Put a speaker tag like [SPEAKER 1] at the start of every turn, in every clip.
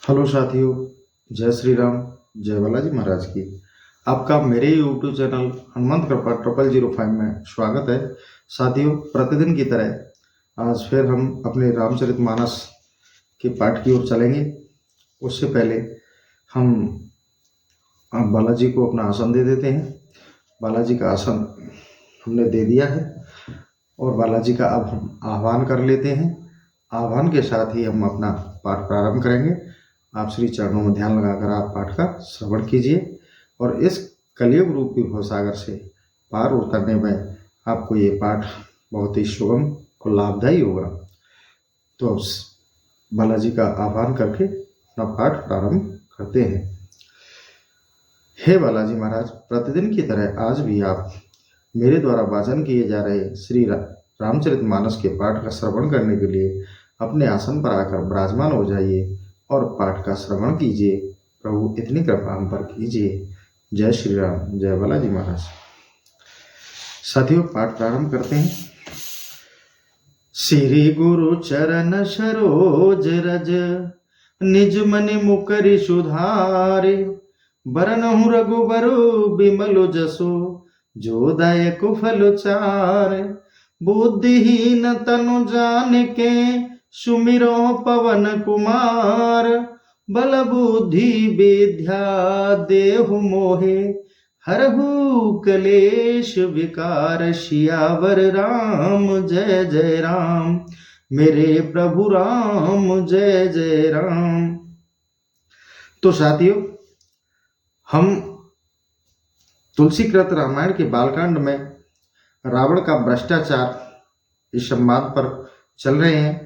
[SPEAKER 1] Hello साथियों, जय श्री राम, जय बालाजी महाराज की। आपका मेरे यूट्यूब चैनल हनुमंत कृपा 0005 में स्वागत है। साथियों, प्रतिदिन की तरह आज फिर हम अपने रामचरितमानस के पाठ की ओर चलेंगे। उससे पहले हम बालाजी को अपना आसन दे देते हैं। बालाजी का आसन हमने दे दिया है और बालाजी का अब हम आह्वान कर लेते हैं। आह्वान के साथ ही हम अपना पाठ प्रारंभ करेंगे। आप श्री चरणों में ध्यान लगाकर आप पाठ का श्रवण कीजिए और इस कलियुग रूपी भवसागर से पार उतरने में आपको ये पाठ बहुत ही सुगम और लाभदायी होगा। तो अब बालाजी का आह्वान करके अपना पाठ प्रारंभ करते हैं। हे बालाजी महाराज, प्रतिदिन की तरह आज भी आप मेरे द्वारा वाचन किए जा रहे श्री रामचरितमानस के पाठ का श्रवण करने के लिए अपने आसन पर आकर विराजमान हो जाइए और पाठ का श्रवण कीजिए। प्रभु इतनी कृपा हम पर कीजिए। जय श्री राम, जय बालाजी महाराज। साथियों, पाठ प्रारंभ करते हैं। श्री गुरु चरण सरोज रज, निज मन मुकरि सुधारे, बरनहु रघुबरु बिमल जसो, जो दायक फल चार। बुद्धिहीन तनु जानिके, सुमिरो पवन कुमार। बल बुद्धि विद्या देहु मोहे, हरहु कलेश विकार। सियावर राम जय जय राम, मेरे प्रभु राम जय जय राम। तो साथियों, हम तुलसीकृत रामायण के बालकांड में रावण का भ्रष्टाचार इस संवाद पर चल रहे हैं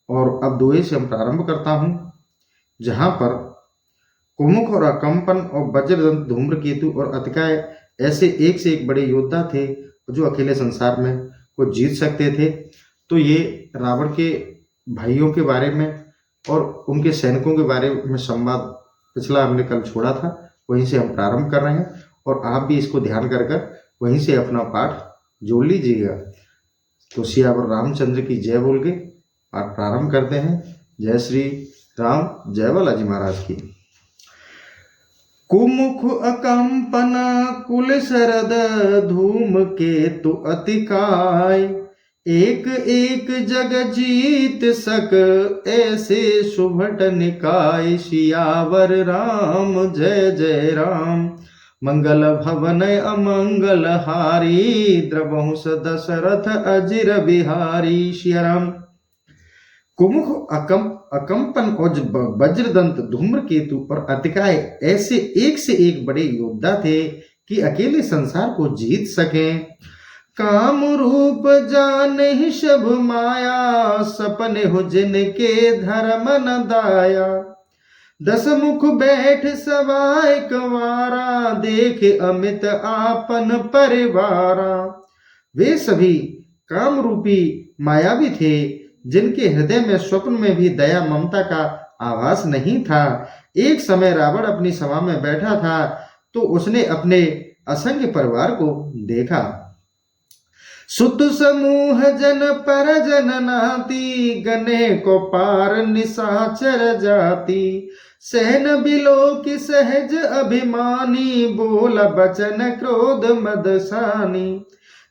[SPEAKER 1] और अब दोहे से हम प्रारंभ करता हूं, जहां पर कुमुख और अकंपन और वज्रदंत, धूम्रकेतु और अतिकाय ऐसे एक से एक बड़े योद्धा थे जो अकेले संसार में को जीत सकते थे। तो ये रावण के भाइयों के बारे में और उनके सैनिकों के बारे में संवाद पिछला हमने कल छोड़ा था, वहीं से हम प्रारंभ कर रहे हैं और आप भी इसको ध्यान कर वहीं से अपना पाठ जोड़ लीजिएगा। तो सियावर रामचंद्र की जय बोल के पाठ प्रारंभ करते हैं। जय श्री राम, जय बालाजी महाराज की। कुमुख अकंपन कुल शरद, धूम केतु अतिकाय। एक एक जग जीत सक, ऐसे सुभट निकाय। सियावर राम जय जय राम, मंगल भवन अमंगल हारी। द्रवहुस दशरथ अजिर बिहारी। सिया राम। कुमुख अकंपन और वज्रदंत, धूम्रकेतु और अतिकाय ऐसे एक से एक बड़े योद्धा थे कि अकेले संसार को जीत सकें। काम रूप जाने सब माया, सपने हो जिनके धर्म न दाया। दस मुख बैठ सवाय कंवारा, देखे अमित आपन परिवारा। वे सभी काम रूपी मायावी थे, जिनके हृदय में स्वप्न में भी दया ममता का आभास नहीं था। एक समय रावण अपनी सभा में बैठा था तो उसने अपने असंख्य परिवार को देखा। सुत समूह जन पर जन नाती, गने को पार निशाचर जाती। सहन बिलो की सहज अभिमानी, बोला बचन क्रोध मदसानी।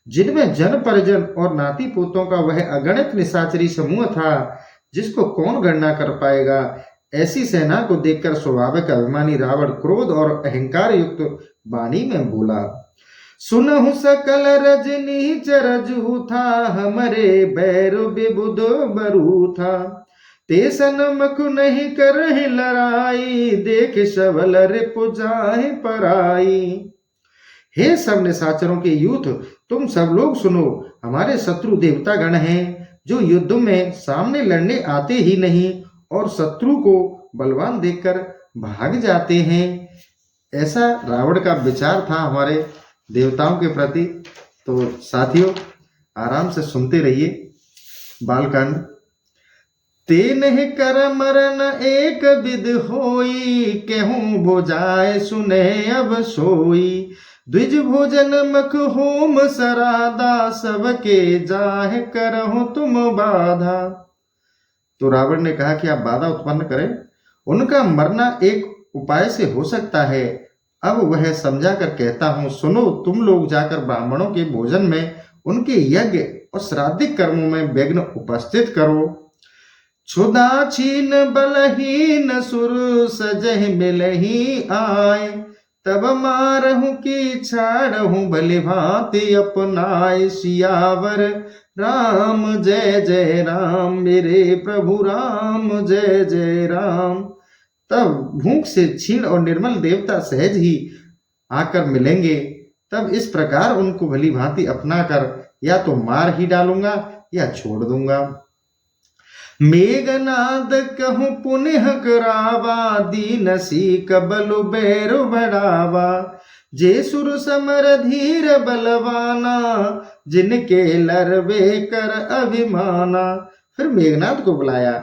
[SPEAKER 1] जिनमें जन परिजन और नाती पोतों का वह अगणित निशाचरी समूह था, जिसको कौन गणना कर पाएगा। ऐसी सेना को देखकर स्वाभाविक अभिमानी रावण क्रोध और अहंकार युक्त वाणी में बोला। सुनहु सकल रजनी चरजू था, हमरे बैरु विबुध बरू था। तेसन मख नहीं करहि लड़ाई, देख सबल रिपु जाहि पराई। हे सब निशाचरों के यूथ, तुम सब लोग सुनो। हमारे शत्रु देवता गण हैं, जो युद्ध में सामने लड़ने आते ही नहीं और शत्रु को बलवान देखकर भाग जाते हैं। ऐसा रावण का विचार था हमारे देवताओं के प्रति। तो साथियों, आराम से सुनते रहिए बालकांड। तेन ही कर मरन एक विध होई, केहूं भुजाए सुने अब सोई। द्विज भोजन मख होम सरादा, सबके जाहे करहु तुम बाधा। तो रावण ने कहा कि आप बाधा उत्पन्न करें उनका मरना एक उपाय से हो सकता है। अब वह समझा कर कहता हूं, सुनो, तुम लोग जाकर ब्राह्मणों के भोजन में, उनके यज्ञ और श्राद्धिक कर्मों में विघ्न उपस्थित करो। क्षुदाछीन बलहीन सुर सजह मिलही आय, तब मारहूं की छाड़हूं भली भांति अपनाय। सियावर राम जय जय राम, मेरे प्रभु राम जय जय राम। तब भूख से क्षीण और निर्मल देवता सहज ही आकर मिलेंगे। तब इस प्रकार उनको भली भांति अपना कर या तो मार ही डालूंगा या छोड़ दूंगा। मेघनाद कहूं पुनः करावा, दीन सीक बलु बैरु बढ़ावा। जे सुर समर धीर बलवाना, जिनके लरवे कर अभिमाना। फिर मेघनाद को बुलाया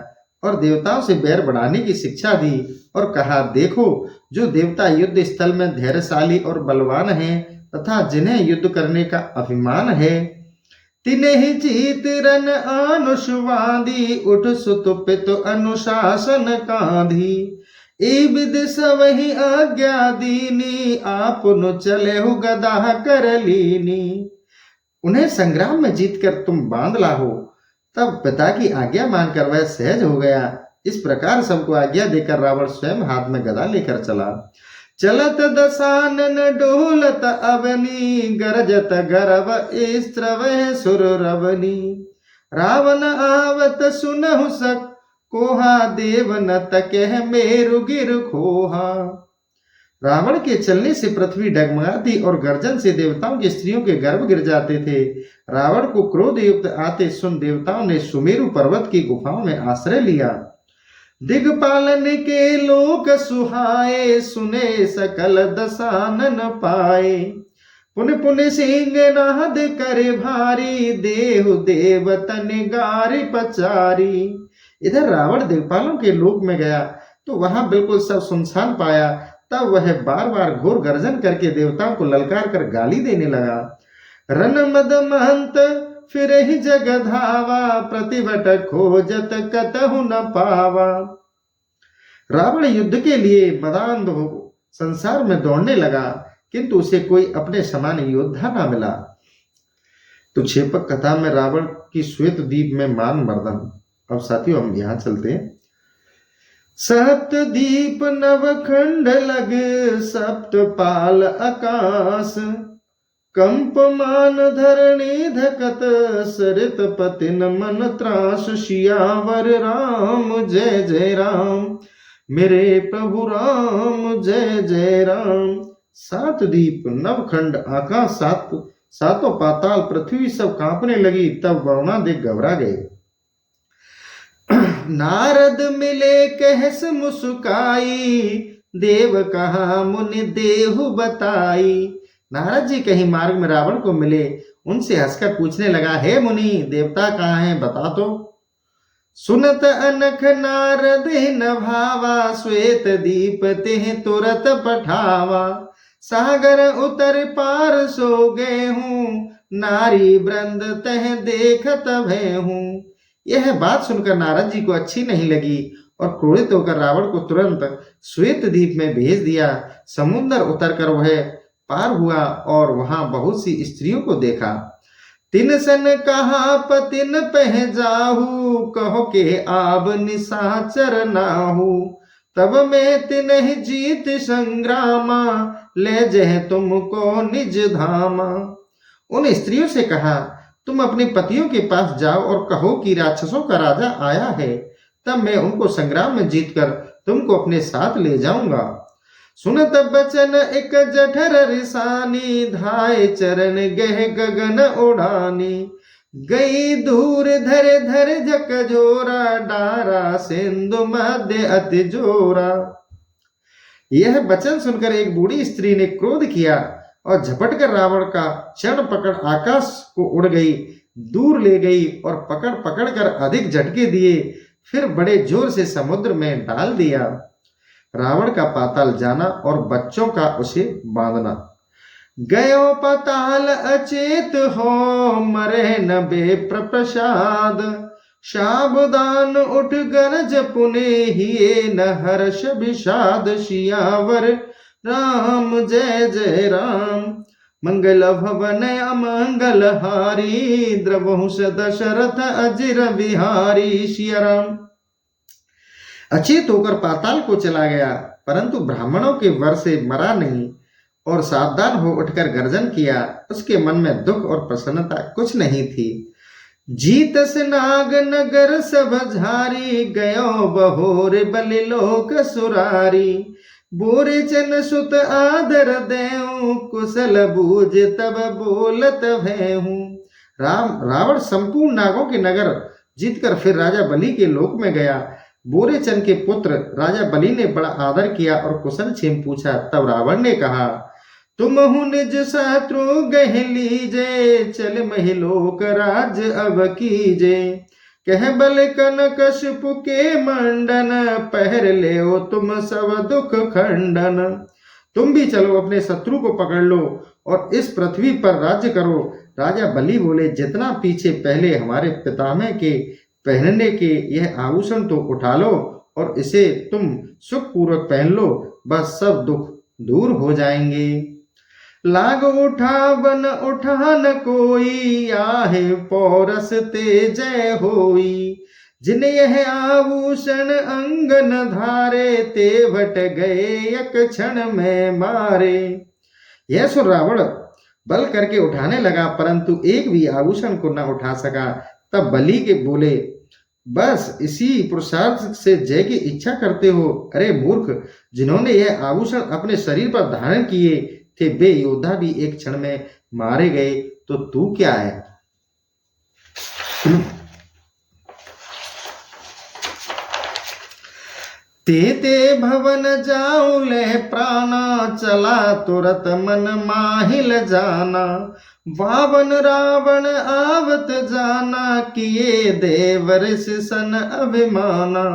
[SPEAKER 1] और देवताओं से बैर बढ़ाने की शिक्षा दी और कहा, देखो, जो देवता युद्ध स्थल में धैर्यशाली और बलवान हैं तथा जिन्हें युद्ध करने का अभिमान है, तिन्हि जीत रन आनुषवादी, उठ सुत पितु अनुशासन कांधी। ए विद सवहि आज्ञा दीनी, आपनु चलेहु गदा कर लीनी। उन्हें संग्राम में जीत कर तुम बांध लाहो। तब पिता की आज्ञा मानकर वह सहज हो गया। इस प्रकार सबको आज्ञा देकर रावण स्वयं हाथ में गदा लेकर चला। चलत दशानन डोलत अवनी, गरजत गर्भ स्त्रवह सुर रवनी। रावण आवत सुनहु सक कोहा, देव न तकह मेरु गिर खोहा। रावण के चलने से पृथ्वी डगमगाती और गर्जन से देवताओं की स्त्रियों के गर्भ गिर जाते थे। रावण को क्रोध युक्त आते सुन देवताओं ने सुमेरु पर्वत की गुफाओं में आश्रय लिया। दिग्पालन के लोक सुहाए, सुने सकल दशानन पाए। पुन पुन सिंह नाद करे भारी, देहु देवतन गारी पचारी। इधर रावण दिग्पालों के लोक में गया तो वहां बिल्कुल सब सुनसान पाया। तब वह बार बार घोर गर्जन करके देवताओं को ललकार कर गाली देने लगा। रन मद महंत फिर ही जग धावा, प्रतिभट खोजत कतहु न पावा। रावण युद्ध के लिए मदान्ध हो संसार में दौड़ने लगा, किंतु उसे कोई अपने समान योद्धा न मिला। तो क्षेपक कथा में रावण की श्वेत द्वीप में मान मर्दन। अब साथियों हम यहां चलते हैं। सप्त दीप नवखंड लग, सप्त पाल आकाश। कंपमान धरणी धकत, सरित पतिन मन त्रास। सियावर राम जय जय राम, मेरे प्रभु राम जय जय राम। सात दीप, नवखंड आकाश, सातों पाताल, पृथ्वी सब कांपने लगी। तब वरुणा देख घबरा गए। नारद मिले कहस मुस्काई, देव कहा मुनि देहु बताई। नारद जी कहीं मार्ग में रावण को मिले, उनसे हंसकर पूछने लगा, हे मुनि, देवता कहाँ हैं, बता तो। सुनत अनख नारद न भावा, श्वेत दीप तिह तुरत पठावा। सागर उतर पार सो गए हूँ, नारी वृंद तह देखत भय हूँ। यह बात सुनकर नारद जी को अच्छी नहीं लगी और क्रोधित होकर रावण को तुरंत श्वेत द्वीप में भेज दिया। समुद्र उतरकर वह पार हुआ और वहां बहुत सी स्त्रियों को देखा। तिन सन कहा पतिन पह जाहू, कहो के आब निशाचर नाहू। तब मैं तिनहि जीत संग्रामा, ले जह तुमको निज धामा। उन स्त्रियों से कहा, तुम अपने पतियों के पास जाओ और कहो कि राक्षसों का राजा आया है, तब मैं उनको संग्राम में जीतकर तुमको अपने साथ ले जाऊंगा। सुनत बचन एक जठर रिसानी, धाय चरण गह गगन उड़ानी। गई दूर धरे धरे जक जोरा, डारा सिंधु मध्य अति जोरा। यह वचन सुनकर एक बूढ़ी स्त्री ने क्रोध किया और झपटकर रावण का चरण पकड़ आकाश को उड़ गई, दूर ले गई और पकड़ पकड़ कर अधिक झटके दिए, फिर बड़े जोर से समुद्र में डाल दिया। रावण का पाताल जाना और बच्चों का उसे बांधना। गयो पाताल अचेत हो, मरे न बेप्र प्रसाद। सावधान उठ गरज पुने हिए न हर्ष विषाद सियावर राम जय जय राम। मंगल भवन अमंगल हारी द्रवहुष दशरथ अजिर बिहारी सिया राम। अचेत होकर पाताल को चला गया, परंतु ब्राह्मणों के वर से मरा नहीं और सावधान हो उठकर गर्जन किया। उसके मन में दुख और प्रसन्नता कुछ नहीं थी। जीत से नाग नगर सब झारी गयो बहोर बलि लोक सुरारी। बोरे चन सुत आदर देऊ कुशल बूझ तब बोलत भयहूं। रावण संपूर्ण नागों के नगर जीतकर फिर राजा बलि के लोक में गया। बोरे चंद के पुत्र राजा बलि ने बड़ा आदर किया और कुशल क्षेम पूछा। तब रावण ने कहा, तुम हूँ निज शत्रु गह लीजे चल महिलोक राज अब कीजे। कह बल कनकशिपु के मंडन पहर ले तुम सब दुख खंडन। तुम भी चलो अपने शत्रु को पकड़ लो और इस पृथ्वी पर राज्य करो। राजा बलि बोले, जितना पीछे पहले हमारे पितामह के पहनने के यह आभूषण तो उठा लो और इसे तुम सुखपूर्वक पहन लो, बस सब दुख दूर हो जाएंगे। लाग उठा बन उठा न कोई आहे पौरस ते जय होई। जिन यह आभूषण अंगन धारे ते भट गए एक क्षण में मारे। यह सुन रावण बल करके उठाने लगा, परंतु एक भी आभूषण को न उठा सका। तब बलि के बोले, बस इसी पुरुषार्थ से जय की इच्छा करते हो? अरे मूर्ख, जिन्होंने यह आभूषण अपने शरीर पर धारण किए थे वे योद्धा भी एक क्षण में मारे गए, तो तू क्या है? ते भवन जाऊ ले प्राणा चला तुरत मन माहिल जाना। वावन रावण आवत जाना किए देवरिस सन अभिमाना।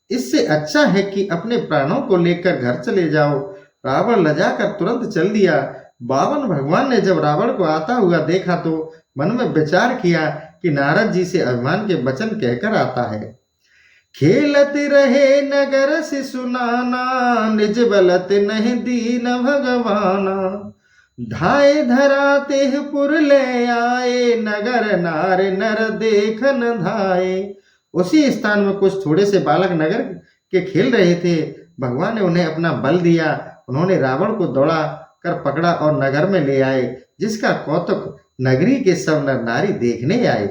[SPEAKER 1] इससे अच्छा है कि अपने प्राणों को लेकर घर चले जाओ। रावण लजा कर तुरंत चल दिया। बावन भगवान ने जब रावण को आता हुआ देखा तो मन में विचार किया कि नारद जी से अभिमान के वचन कहकर आता है। खेलत रहे नगर से सुनाना निज बलत नहीं दीन भगवाना। धाए धराते पुर ले आए नगर नार नर देखन धाए। उसी स्थान में कुछ थोड़े से बालक नगर के खेल रहे थे। भगवान ने उन्हें अपना बल दिया। उन्होंने रावण को दौड़ा कर पकड़ा और नगर में ले आए, जिसका कौतुक नगरी के सब नर नारी देखने आए।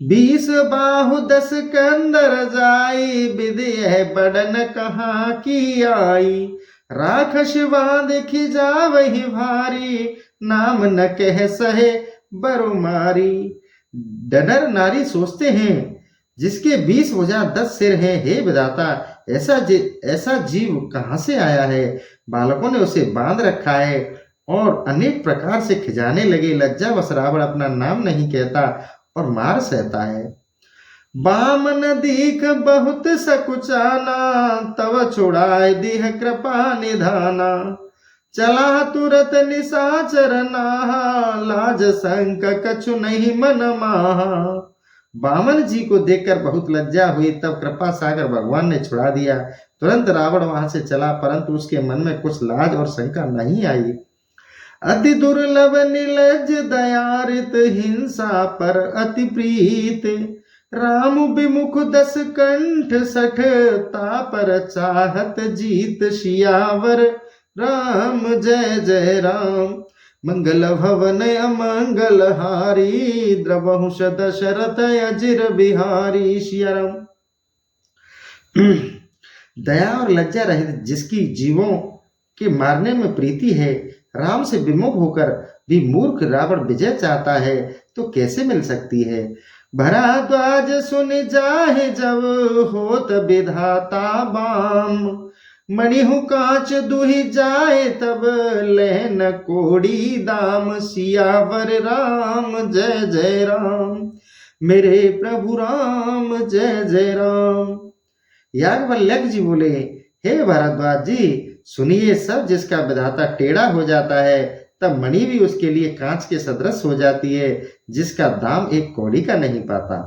[SPEAKER 1] 20 बाहु 10 कंदर जाई विद्य बड़न कहाँ की आई। राखश बांध खिजावहि भारी नाम न कह सहे बरु मारी। डडर नारी सोचते हैं जिसके 20 भुजा 10 सिर हैं, हे विधाता ऐसा जीव कहाँ से आया है? बालकों ने उसे बांध रखा है और अनेक प्रकार से खिजाने लगे। लज्जावश रावण अपना नाम नहीं कहता और मार सहता है। बामन दीख बहुत सकुचाना तव छुड़ाए दीह कृपा निधाना। चला तुरत निशाचर नाहा लाज संक कछु नहीं मन माहा। बामन जी को देखकर बहुत लज्जा हुई, तब कृपा सागर भगवान ने छुड़ा दिया। तुरंत रावण वहां से चला, परंतु उसके मन में कुछ लाज और शंका नहीं आई। अति दुर्लभ निलज दयारित हिंसा पर अति प्रीत। राम विमुख 10 कंठ 60 तापर चाहत जीत सियावर राम जय जय राम। मंगल भवन अमंगल हारी द्रवहुष दशरथ अजिर बिहारी सिया राम। दया और लज्जा रहित जिसकी जीवों के मारने में प्रीति है, राम से विमुख होकर भी मूर्ख रावण विजय चाहता है तो कैसे मिल सकती है? भरद्वाज सुन जाहे जब होत विधाता बाम। मणिहु कांच दुहि जाए तब लहन कोड़ी दाम। सियावर राम जय जय राम मेरे प्रभु राम जय जय राम। याज्ञवल्क्य जी बोले, हे भरद्वाज जी सुनिए, सब जिसका विधाता टेढ़ा हो जाता है तब मणि भी उसके लिए कांच के सदृश हो जाती है, जिसका दाम एक कौड़ी का नहीं पाता।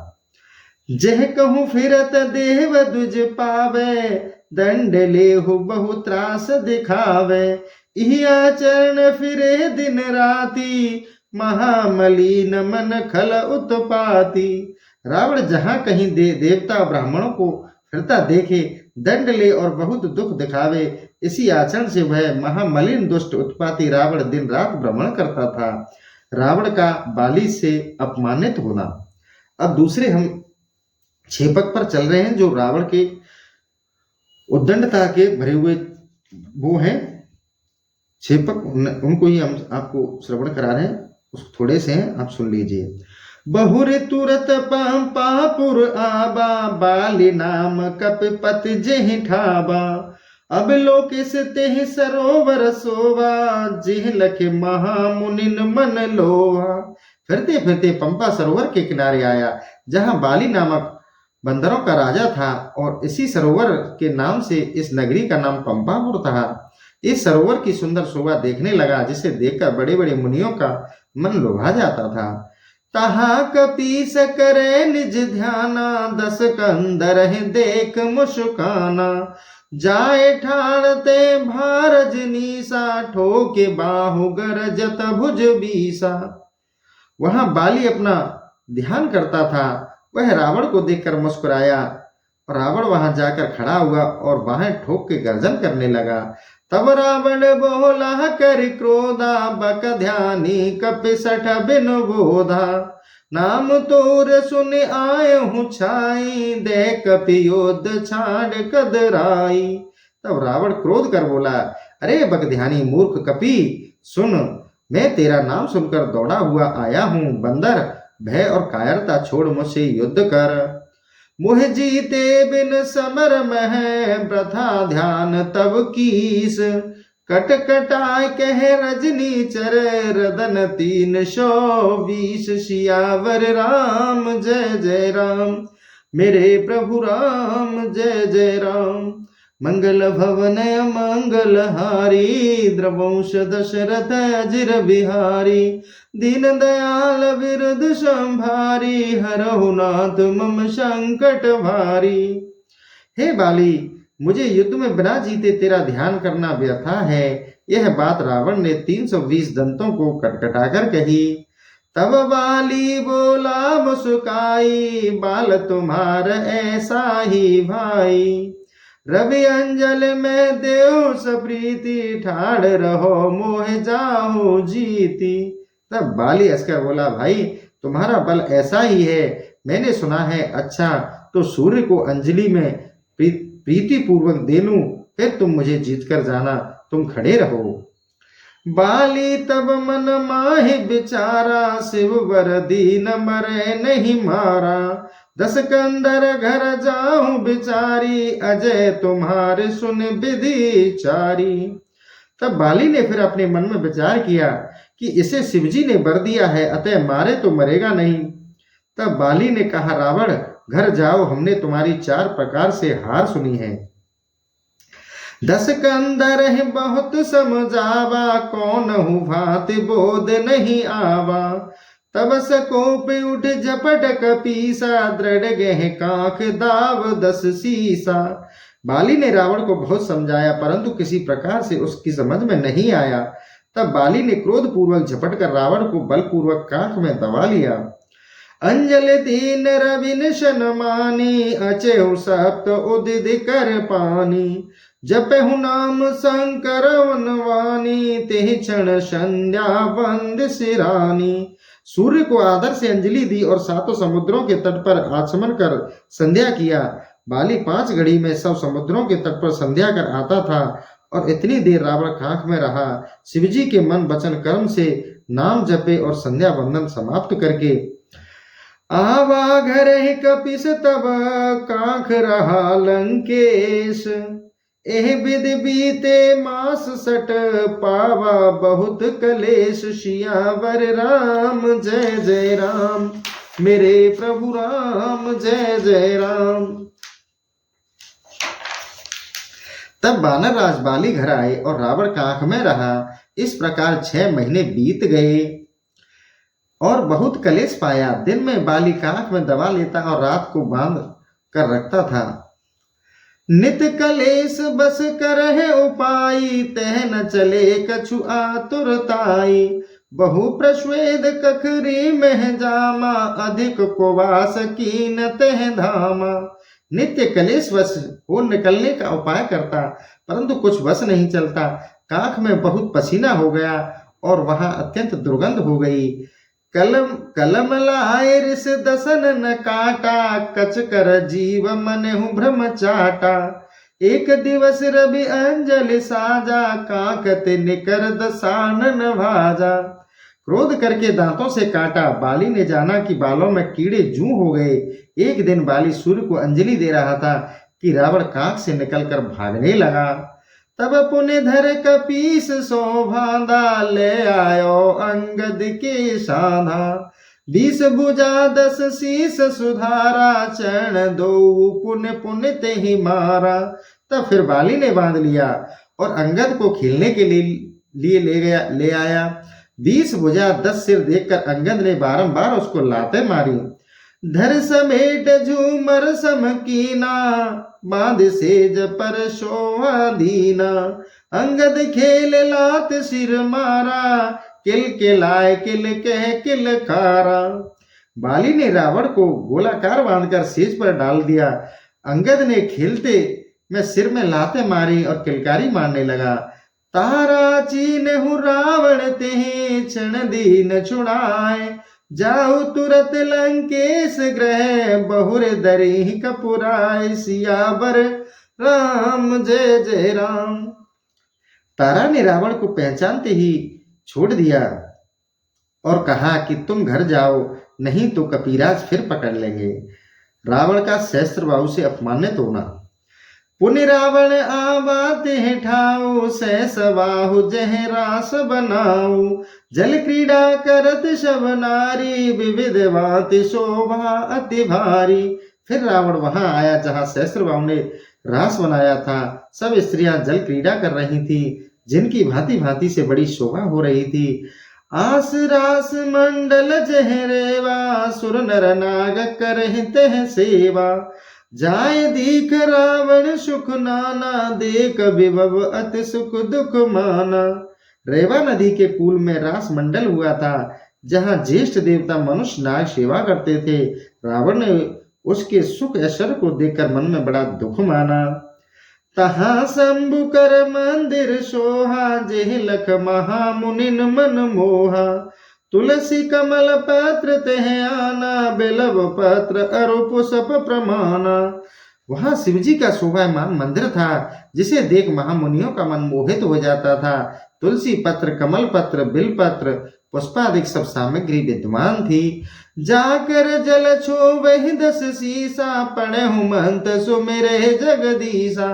[SPEAKER 1] जह कहूँ फिरत देव दुज पावे, दंड लेहु बहु त्रास दिखावे। इहि आचरण फिरे दिन राती, महामलिन मन खल उत्पाती। रावण जहाँ कहीं देवता ब्राह्मणों को फिरता देखे, दंड ले और बहुत दुख दिखावे, इसी आचरण से वह महामलिन दुष्ट उत्पाती रावण दिन रात भ्रमण करता था। रावण का बाली से अपमानित होना। अब दूसरे हम छेपक पर चल रहे हैं, जो रावण के उद्दंडता के भरे हुए वो हैं छेपक, उनको ही हम आपको श्रवण करा रहे हैं। उस थोड़े से हैं, आप सुन लीजिए। बहुर तुरत पापुर आबा, बाली नाम कपिपत जेहि ठाबा। अब लोकेश तेह सरोवर सोवा, जिह लखे महामुनिन मन लोहा। फिरते फिरते पंपा सरोवर के किनारे आया, जहां बाली नामक बंदरों का राजा था, और इसी सरोवर के नाम से इस नगरी का नाम पंपापुर था। इस सरोवर की सुंदर शोभा देखने लगा, जिसे देखकर बड़े बड़े मुनियों का मन लुभा जाता था। तहा कपीस करे निज ध्याना, दस कंदर देख मुस्काना। जाए ठाड़ते भारज नीसा, ठोके बाहु गरजत भुज बीसा। वहां बाली अपना ध्यान करता था। वह रावण को देखकर मुस्कुराया। रावण वहां जाकर खड़ा हुआ और बाहें ठोक के गर्जन करने लगा। तब रावण बोला कर क्रोधा, बक ध्यानी कपिसठ बिन बोधा। नाम तोर सुन आए हूँ छाई, दे कपियोद छाड़ कदराई। तब रावण क्रोध कर बोला, अरे बक ध्यानी मूर्ख कपि, सुन, मैं तेरा नाम सुनकर दौड़ा हुआ आया हूँ। बंदर, भय और कायरता छोड़ मुझसे युद्ध कर। मुह जीते बिन समर मह, वृथा ध्यान तब कीस। कट कटाय कह रजनी चर, रदन 320। सियावर राम जय जय राम, मेरे प्रभु राम जय जय राम। मंगल भवन मंगल हारी, द्रवंश दशरथ अजिर बिहारी। दीन दयाल विरुद्ध संभारी, हरहु नाथ मम संकट भारी। हे बाली, मुझे युद्ध में बिना जीते तेरा ध्यान करना व्यर्था है। यह बात रावण ने 320 दंतों को कटकटाकर कही। तब बाली बोला मुस्काई, बाल तुम्हार ऐसा ही भाई। रवि अंजल में देव सप्रीति, ठाड़ रहो मोह जाहो जीती। तब बाली हंसकर बोला, भाई तुम्हारा बल ऐसा ही है, मैंने सुना है। अच्छा, तो सूर्य को अंजलि में प्रीति पूर्वक दे लूं, फिर तुम मुझे जीत कर जाना, तुम खड़े रहो। बाली तब मन माहि विचारा, शिव वर दीन मरे नहीं मारा। 10 कंदर घर जाऊं बिचारी, अजय तुम्हारे सुन विधि चारी। तब बाली ने फिर अपने मन में विचार किया कि इसे शिवजी ने वर दिया है, अतः मारे तो मरेगा नहीं। तब बाली ने कहा, रावण घर जाओ, हमने तुम्हारी 4 प्रकार से हार सुनी है। 10 कंदर है बहुत समझावा, कौन हूँ भांति बोध नहीं आवा। तब सकोप उठ झपट कपीसा, दृढ़ गह कांख दाव 10 सीसा। बाली ने रावण को बहुत समझाया, परंतु किसी प्रकार से उसकी समझ में नहीं आया। तब बाली ने क्रोध पूर्वक झपट कर रावण को बलपूर्वक कांख में दबा लिया। अंजल दीन रविन शन मानी, अचेहु सप्त उदित कर पानी। जपहु नाम शंकर वनवानी, तेह क्षण संध्या वंद सिरानी। सूर्य को आदर से अंजलि दी और 7 समुद्रों के तट पर आचमन कर संध्या किया। बाली 5 घड़ी में सब समुद्रों के तट पर संध्या कर आता था, और इतनी देर रावण कांख में रहा। शिवजी के मन वचन कर्म से नाम जपे और संध्या वंदन समाप्त करके आवा घर कपिस, तब कांख रहा लंकेश। एह विधि बीते मास 60, पावा बहुत कलेश। सियावर राम जय जय राम, मेरे प्रभु राम जय जय राम। तब बानर राज बाली घर आए और रावण कांख में रहा। इस प्रकार 6 महीने बीत गए और बहुत कलेश पाया। दिन में बाली काख में दबा लेता और रात को बांध कर रखता था। नित कलेश बस करहे उपाई, तह न चले कछु आतुरताई। बहु प्रश्वेद कखरी मह जामा, अधिक कोवास कीन तह धामा। नित्य कलेश वश हो निकलने का उपाय करता, परंतु कुछ वश नहीं चलता। काख में बहुत पसीना हो गया और वहां अत्यंत दुर्गंध हो गई। कलम कलम लाए ऋष दसन न काटा, कच कर जीव मनहु भ्रम चाटा। एक दिवस रवि अंजलि साजा, काकत निकर दसानन भाजा। क्रोध करके दांतों से काटा। बाली ने जाना कि बालों में कीड़े जूं हो गए। एक दिन बाली सूर्य को अंजलि दे रहा था कि रावण काख से निकलकर भागने लगा। तब पुण्य धर कपीस शोभादा, ले आयो अंगद के साधा। 20 भुजा 10 शीस सुधारा, चरण दो पुण्य पुण्य ते ही मारा। तब फिर बाली ने बांध लिया और अंगद को खेलने के लिए ले आया। 20 भुजा 10 सिर देखकर अंगद ने बारंबार उसको लाते मारी। धर समेट झूमर समकीना, बांध सेज पर शोभा दीना। अंगद खेल लात सिर मारा, किल किलाए किल कह किल कारा। बाली ने रावण को गोलाकार बांधकर सेज पर डाल दिया। अंगद ने खेलते में सिर में लाते मारी और किलकारी मारने लगा। तारा चीनहु रावण तेहि, क्षण दीन छुड़ाए। जाऊ तुरत लंकेश ग्रह, बहुर दरी कपुराय। सियावर राम जय जय राम। तारा ने रावण को पहचानते ही छोड़ दिया और कहा कि तुम घर जाओ, नहीं तो कपीराज फिर पकड़ लेंगे। रावण का सहस्त्रबाहु से अपमानित होना। पुनि रावण आबाते ठाऊ, सहस बाहु जह रास बनाऊ। जल क्रीड़ा करत शब नारी, विविध भांति शोभा अति भारी। फिर रावण वहां आया जहां सहस्त्रबाहु ने रास बनाया था। सब स्त्रियां जल क्रीड़ा कर रही थी, जिनकी भांति भांति से बड़ी शोभा हो रही थी। आस रास मंडल जह रेवा, सुर नर नाग करहिते सेवा। जाय दीख रावण सुख नाना, देख विभव अति सुख दुख माना। रेवा नदी के कूल में रास मंडल हुआ था, जहां ज्येष्ठ देवता मनुष्य नाग सेवा करते थे। रावण ने उसके सुख ऐश्वर्य को देखकर मन में बड़ा दुख माना। तहां शंभु कर मंदिर सोहा, जेह लख महामुनिन मन मोहा। तुलसी कमल पत्र तह आना, बेलव पत्र अरु पुष्प प्रमाना। वहां शिवजी का शोभायमान मंदिर था, जिसे देख महामुनियों का मन मोहित हो जाता था। तुलसी पत्र, कमल पत्र, बिल पत्र, पुष्पादिक सब सामग्री विद्यमान थी। जाकर जल छोबहि 10 शीसा, पढ़हु महंत सुमिरहि जगदीशा।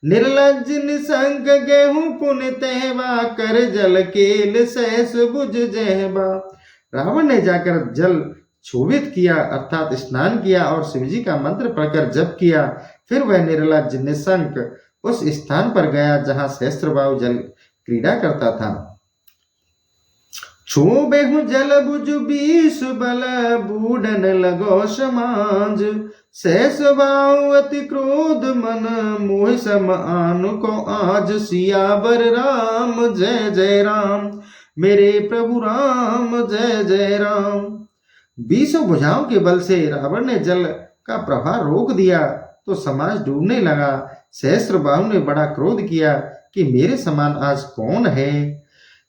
[SPEAKER 1] निर्लज निसंक गेहूं पुण्य तहवा, कर जल केल सहस बुझ जहबा। रावण ने जाकर जल क्षोभित किया अर्थात स्नान किया और शिवजी का मंत्र पढ़कर जप किया। फिर वह निर्लज निसंक उस स्थान पर गया जहां सहस्त्रबाहु जल क्रीड़ा करता था। छोबेहु जल बुझ 20 बल, बूढ़न लगो समाज। सहस्त्रबाहु अति क्रोध मन, मोहि सम आनु को आज। सियावर राम जय जय राम, मेरे प्रभु राम जय जय राम। 20 भुजाओं के बल से रावण ने जल का प्रवाह रोक दिया तो समाज डूबने लगा। सहस्त्रबाहु ने बड़ा क्रोध किया कि मेरे समान आज कौन है।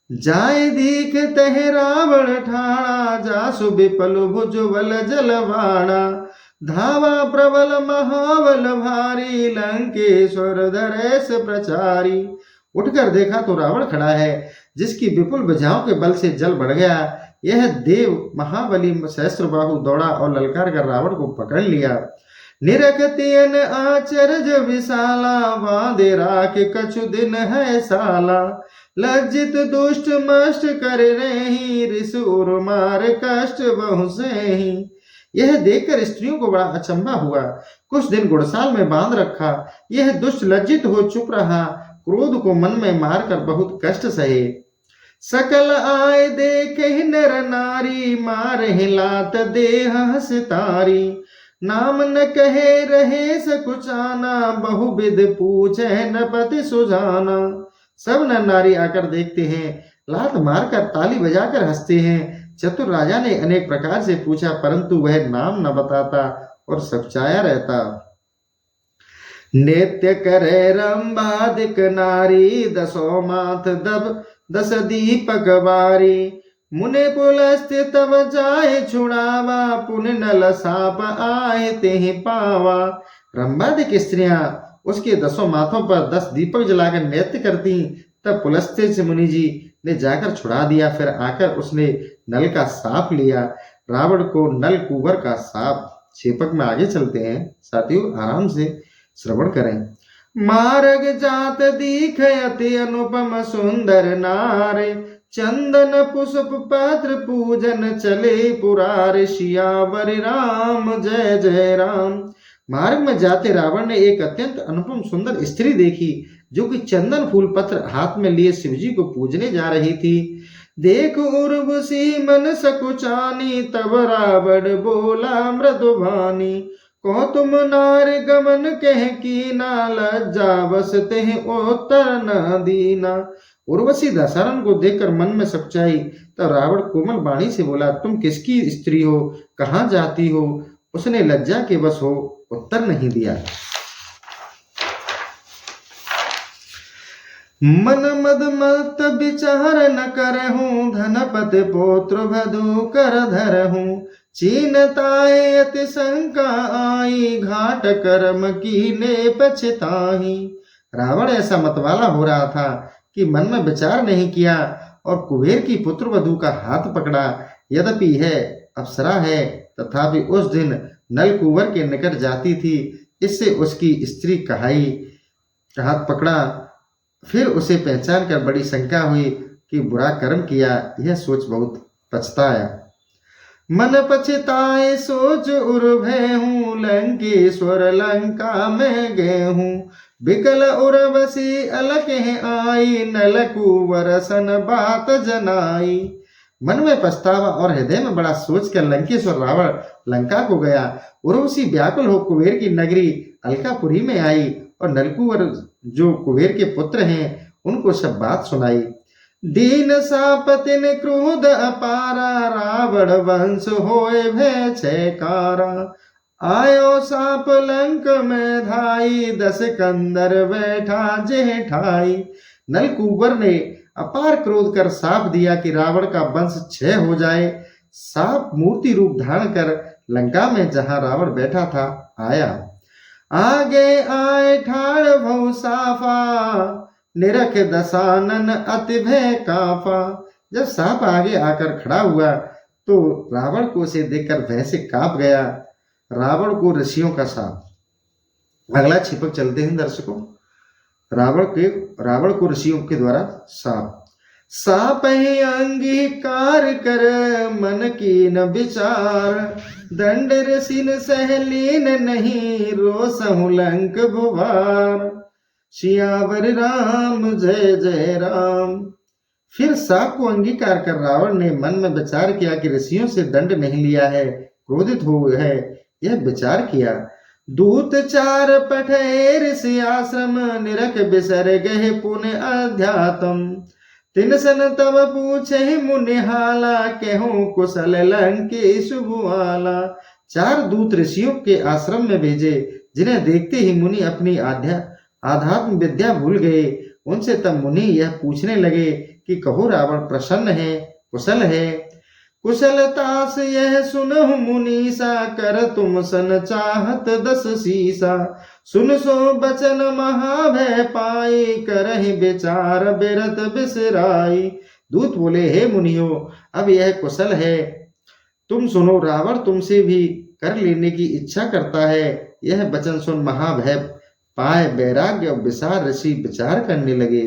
[SPEAKER 1] जाय दीख तह रावण ठाणा, जासु विपल भुज बल जलवाणा। धावा प्रबल महाबल भारी, लंकेश्वर धरेश प्रचारी। उठकर देखा तो रावण खड़ा है, जिसकी विपुल भुजाओं के बल से जल बढ़ गया। यह देव महाबली सहस्त्रबाहु दौड़ा और ललकार कर रावण को पकड़ लिया। निरखतियन आचर्ज विशाला, बांधे राख कछु दिन है साला। लज्जित दुष्ट मष्ट कर रही, ऋष उर मार कष्ट बहु सेहि। यह देखकर स्त्रियों को बड़ा अचंभा हुआ। कुछ दिन गुड़साल में बांध रखा। यह दुष्ट लज्जित हो चुप रहा, क्रोध को मन में मारकर बहुत कष्ट सहे। सकल आय देखे नर नारी, मारे लात देह सितारी। नाम न कहे रहे सकुचाना, बहुविध पूछे नपति सुजाना। सब नर नारी आकर देखते हैं, लात मारकर ताली बजाकर हंसते हैं। चतुर राजा ने अनेक प्रकार से पूछा, परंतु वह नाम न बताता और सकुचाया रहता। नित्य करे रंबादिक नारी, दसो माथ दब दस दीपक बारी। मुने पुलस्त्य तब जाए छुड़ावा, पुन नल साप आए तेहि पावा। रंबादिक स्त्रियां उसके 10 माथों पर 10 दीपक जलाकर नृत्य करती। तब पुलस्त्य से मुनि जी ने जाकर छुड़ा दिया। फिर आकर उसने नल का साप लिया। रावण को नल कुबर का साप। छेपक में आगे चलते हैं साथियों, आराम से श्रवण करें। मार्ग जात दीखयति अनुपम सुंदर नारे, चंदन पुष्प पत्र पूजन चले पुरार। सियावर राम जय जय राम। मार्ग में जाते रावण ने एक अत्यंत अनुपम सुंदर स्त्री देखी, जो कि चंदन फूल पत्र हाथ में लिए शिवजी को पूजने जा रही थी। देख उर्वशी मन सकुचानी, तब रावण बोला मृदुभानी। को तुम नार गमन कह कीना, लज्जा बस तेह उत्तर न दीना। उर्वशी दशहरन को देखकर मन में सकुचाई। तब रावण कोमल वाणी से बोला, तुम किसकी स्त्री हो, कहाँ जाती हो? उसने लज्जा के वश हो उत्तर नहीं दिया। मन मद मत विचार न करहूं, धनपति पौत्र वधू कर धरहूं। चीनताए अति शंका आई, घाट कर्म कीने पछताही। रावण ऐसा मतवाला हो रहा था कि मन में विचार नहीं किया और कुबेर की पुत्र वधू का हाथ पकड़ा। यद्यपि यह अप्सरा है, तथापि उस दिन नल कुंवर के निकट जाती थी, इससे उसकी स्त्री कहाई का हाथ पकड़ा। फिर उसे पहचान कर बड़ी शंका हुई कि बुरा कर्म किया। यह सोच बहुत पछताया। मन पछताए सोच उर भय लंकेश्वर लंका में गए हूँ। बिकल उर्वशी अलक आई, नल कुंवर सन बात जनाई। मन में पछतावा और हृदय में बड़ा सोच कर लंकेश्वर रावण लंका को गया। उर्वशी व्याकुल हो कुबेर की नगरी अलकापुरी में आई और नलकुंवर जो कुबेर के पुत्र हैं उनको सब बात सुनाई। दीन सापति ने क्रोध अपारा, रावण वंश होए भय छयकारा। आयो साप लंक में धाई, 10 कंदर बैठा जेठाई। नलकुंवर ने अपार क्रोध कर साप दिया कि रावण का वंश क्षय हो जाए। साप मूर्ति रूप धारण कर लंका में जहां रावण बैठा था आया। आगे आए ठाड़ भौ साफा, निरख दशानन अति भय काफा। जब सांप आगे आकर खड़ा हुआ तो रावण को उसे देखकर भय से कांप गया। रावण को ऋषियों का शाप। अगला छिपक चलते हैं दर्शकों। रावण को ऋषियों के द्वारा शाप। साप ही अंगीकार कर, मन की न विचार। दंड ऋषिन सहलीन नहीं, रोसहु लंक भुवार। सियावर राम जय जय राम। फिर साप को अंगीकार कर रावण ने मन में विचार किया कि ऋषियों से दंड नहीं लिया है, क्रोधित हुए है। यह विचार किया। दूत 4 पठे ऋषि आश्रम, निरख बिसर गए पुण्य अध्यात्म। तिन सन तब पूछे मुनिहाला, कहूं कुशल लंकेश भुआला। 4 दूत ऋषियों के आश्रम में भेजे, जिन्हें देखते ही मुनि अपनी आध्यात्म विद्या भूल गए। उनसे तब मुनि यह पूछने लगे कि कहो रावण प्रसन्न है, कुशल है? कुशलता से यह सुनहु मुनीसा, कर तुम सन चाहत 10 शीसा। सुन सो बचन महाभय पाई, करहि विचार बिरत बिसराई। दूत बोले, हे मुनियो, अब यह कुशल है, तुम सुनो। रावण तुमसे भी कर लेने की इच्छा करता है। यह वचन सुन महाभय पाए वैराग्य और विचार ऋषि विचार करने लगे।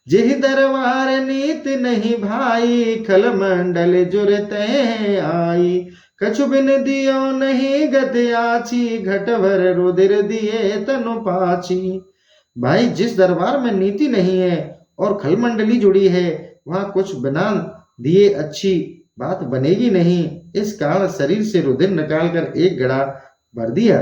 [SPEAKER 1] जेहि दरबार नीत नहीं भाई, खल मंडल जुरते आई। कछु बिन दियो नहीं गति आछी, घट भर रुधिर दिए तनु पाछी। भाई जिस दरबार में नीति नहीं है और खल मंडली जुड़ी है, वहाँ कुछ बना दिए अच्छी बात बनेगी नहीं। इस कारण शरीर से रुधिर निकालकर एक घड़ा भर दिया।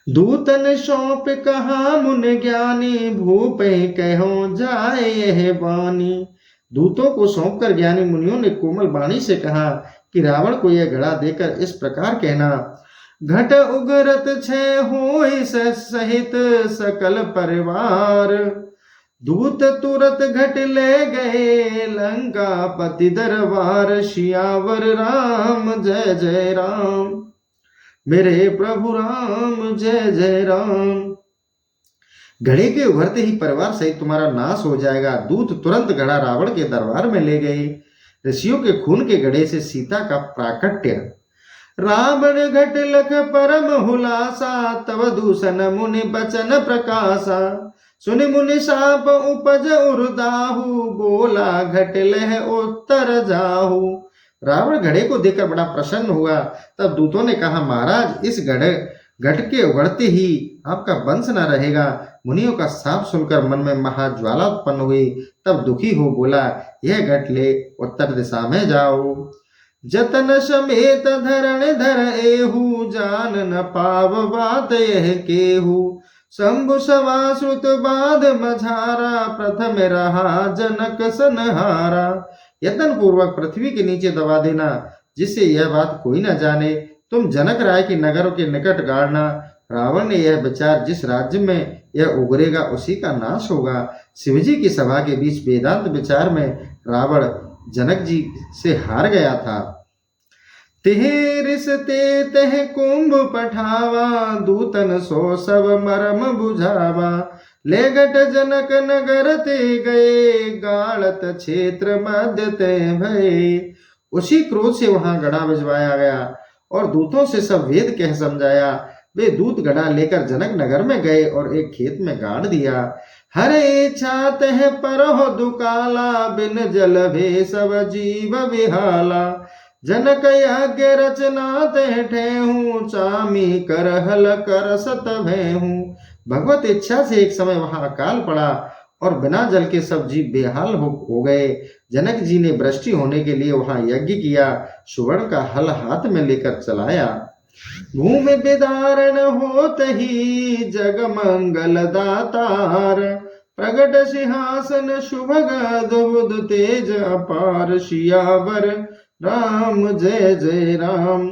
[SPEAKER 1] दूतन सौंप कहा मुन ज्ञानी, भूप कहो जाए यह वाणी। दूतों को सौंपकर ज्ञानी मुनियों ने कोमल वाणी से कहा कि रावण को यह घड़ा देकर इस प्रकार कहना, घट उगरत छय होय सहित सकल परिवार। दूत तुरत घट ले गए लंका पति दरबार। सियावर राम जय जय राम, मेरे प्रभु राम जय जय राम। घड़े के उभरते ही परिवार सहित तुम्हारा नाश हो जाएगा। दूत तुरंत घड़ा रावण के दरबार में ले गए। ऋषियों के खून के घड़े से सीता का प्राकट्य। रावण घट लख परम हुलासा, तव दूषण मुनि बचन प्रकाशा। सुनि मुनि साप उपज उर्दाहु, बोला घट लह उत्तर जाहु। रावण घड़े को देखकर बड़ा प्रसन्न हुआ। तब दूतों ने कहा, महाराज इस घट के उगड़ते ही आपका वंश न रहेगा। मुनियों का साप सुनकर मन में महाज्वाला उत्पन्न हुई। तब दुखी हो बोला, यह घट ले उत्तर दिशा में जाओ। जतन समेत धरण धर एहू, जान न पाव बात यह केहू। शंभु सवा श्रुत बाध मझारा, प्रथम रहा जनक सनहारा। यत्न पूर्वक पृथ्वी के नीचे दबा देना, जिससे यह बात कोई न जाने। तुम जनक राय के नगरों के निकट गाड़ना। रावण ने यह विचार, जिस राज्य में यह उगरेगा उसी का नाश होगा। शिवजी की सभा के बीच वेदांत विचार में रावण जनक जी से हार गया था। तिहिरिसते तह कुंभ पठावा, दूतन सो सब मरम बुझावा। ले घट जनक नगर ते गए, गाड़त क्षेत्र मध्य ते भये। उसी क्रोध से वहां घड़ा भिजवाया गया और दूतों से सब वेद कह समझाया। वे दूत घड़ा लेकर जनक नगर में गए और एक खेत में गाड़ दिया। हरे छात है परहो दुकाला, बिन जल भे सब जीव विहाला। जनक यज्ञ रचना ते ठेहूं, चामी कर हल कर सत भेहूं। भगवत इच्छा से एक समय वहां अकाल पड़ा और बिना जल के सब जीव बेहाल हो गए। जनक जी ने वृष्टि होने के लिए वहां यज्ञ किया। सुवर्ण का हल हाथ में लेकर चलाया। भूमि विदारण होत ही, जग मंगल दातार। प्रगट सिंहासन शुभ गद तेज अपार। सियावर राम जय जय राम।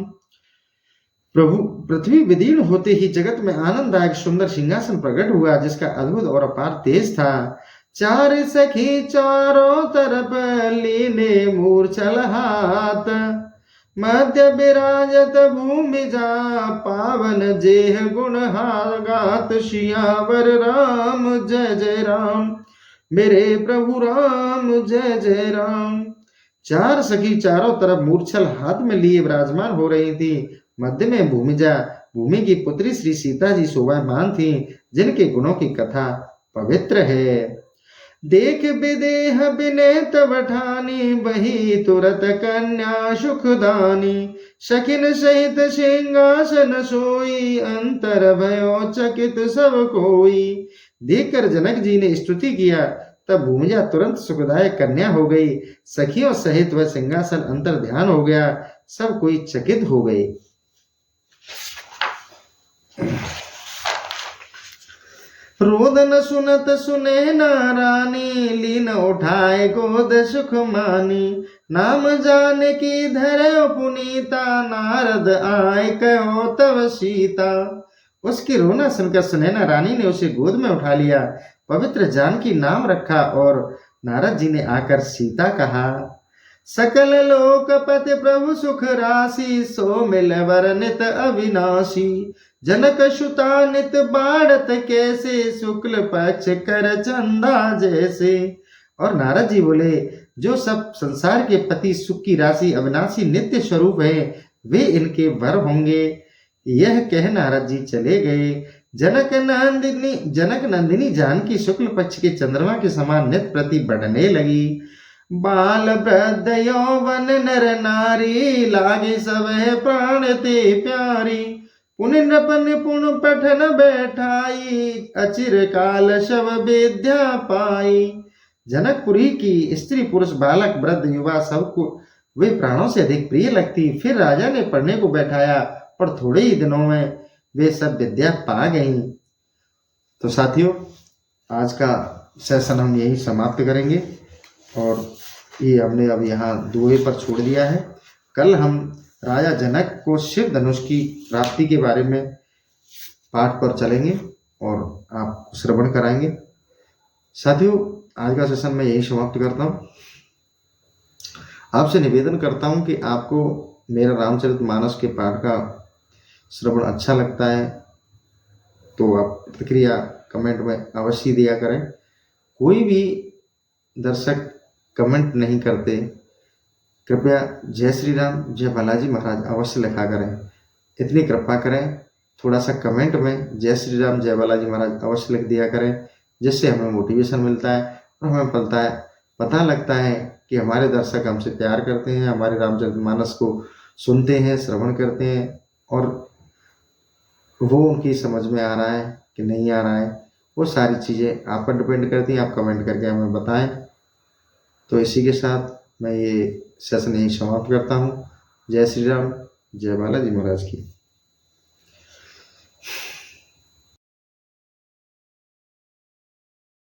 [SPEAKER 1] प्रभु पृथ्वी विदीर्ण होते ही जगत में आनंददायक सुंदर सिंहासन प्रकट हुआ, जिसका अद्भुत और अपार तेज था। चार सखी चारों तरफ लीने मूर्छल हाथ। मध्य विराजत भूमि जा, पावन जेह गुण गात। सियावर राम जय जय राम, मेरे प्रभु राम जय जय राम। चार सखी चारों तरफ मूर्छल हाथ में लिए विराजमान हो रही थी। मध्य में भूमिजा, भूमि की पुत्री श्री सीता जी शोभामान थी, जिनके गुणों की कथा पवित्र है। देख विदेह विनय तब ठानी, वही तुरत कन्या सुखदानी। सखिन सहित सिंहासन सोई, अंतर भयो चकित सब कोई। देखकर जनक जी ने स्तुति किया। तब भूमिजा तुरंत सुखदायक कन्या हो गई। सखियों सहित वह सिंहासन अंतर ध्यान हो गया। सब कोई चकित हो गए। रोदन सुनत सुने नारानी, लीन उठाए गोद सुख मानी। नाम जाने की धरो पुनीता, नारद आए कहो तव सीता। उसकी रोना सुनकर सुनैना रानी ने उसे गोद में उठा लिया, पवित्र जानकी नाम रखा और नारद जी ने आकर सीता कहा। सकल लोकपति प्रभु सुख राशि, सो मिल वर्णित अविनाशी। जनक सुता नित बाढ़त कैसे, शुक्ल पक्ष कर चंदा जैसे। और नारद जी बोले, जो सब संसार के पति सुख की राशि अविनाशी नित्य स्वरूप है, वे इनके वर होंगे। यह कह नारद जी चले गए। जनक नंदिनी जानकी शुक्ल पक्ष के चंद्रमा के समान नित प्रति बढ़ने लगी। बाल वृद्ध यौवन नर नारी, लागे सब है प्राण ते प्यारी। पुनि नृप निपुण पठन बैठाई, अचिर काल शव विद्या पाई। जनकपुरी की स्त्री पुरुष बालक वृद्ध युवा सबको वे प्राणों से अधिक प्रिय लगती। फिर राजा ने पढ़ने को बैठाया, पर थोड़े ही दिनों में वे सब विद्या पा गईं। तो साथियों, आज का सेशन हम यही समाप्त करेंगे और ये हमने अब यहाँ दुए पर छोड़ दिया है। कल हम राजा जनक को शिव धनुष की प्राप्ति के बारे में पाठ पर चलेंगे और आप श्रवण कराएंगे। साथियों, आज का सेशन मैं यही समाप्त करता हूँ। आपसे निवेदन करता हूँ कि आपको मेरा रामचरितमानस के पाठ का श्रवण अच्छा लगता है तो आप प्रतिक्रिया कमेंट में अवश्य दिया करें। कोई भी दर्शक कमेंट नहीं करते, कृपया जय श्री राम जय बालाजी महाराज अवश्य लिखा करें। इतनी कृपा करें, थोड़ा सा कमेंट में जय श्री राम जय बालाजी महाराज अवश्य लिख दिया करें, जिससे हमें मोटिवेशन मिलता है और हमें पता लगता है कि हमारे दर्शक हमसे प्यार करते हैं, हमारे रामचरितमानस को सुनते हैं, श्रवण करते हैं और वो उनकी समझ में आ रहा है कि नहीं आ रहा है। वो सारी चीज़ें आप पर डिपेंड करती हैं। आप कमेंट करके हमें बताएं। तो इसी के साथ मैं ये सेशन यहीं समाप्त करता हूँ। जय श्री राम जय बालाजी महाराज की।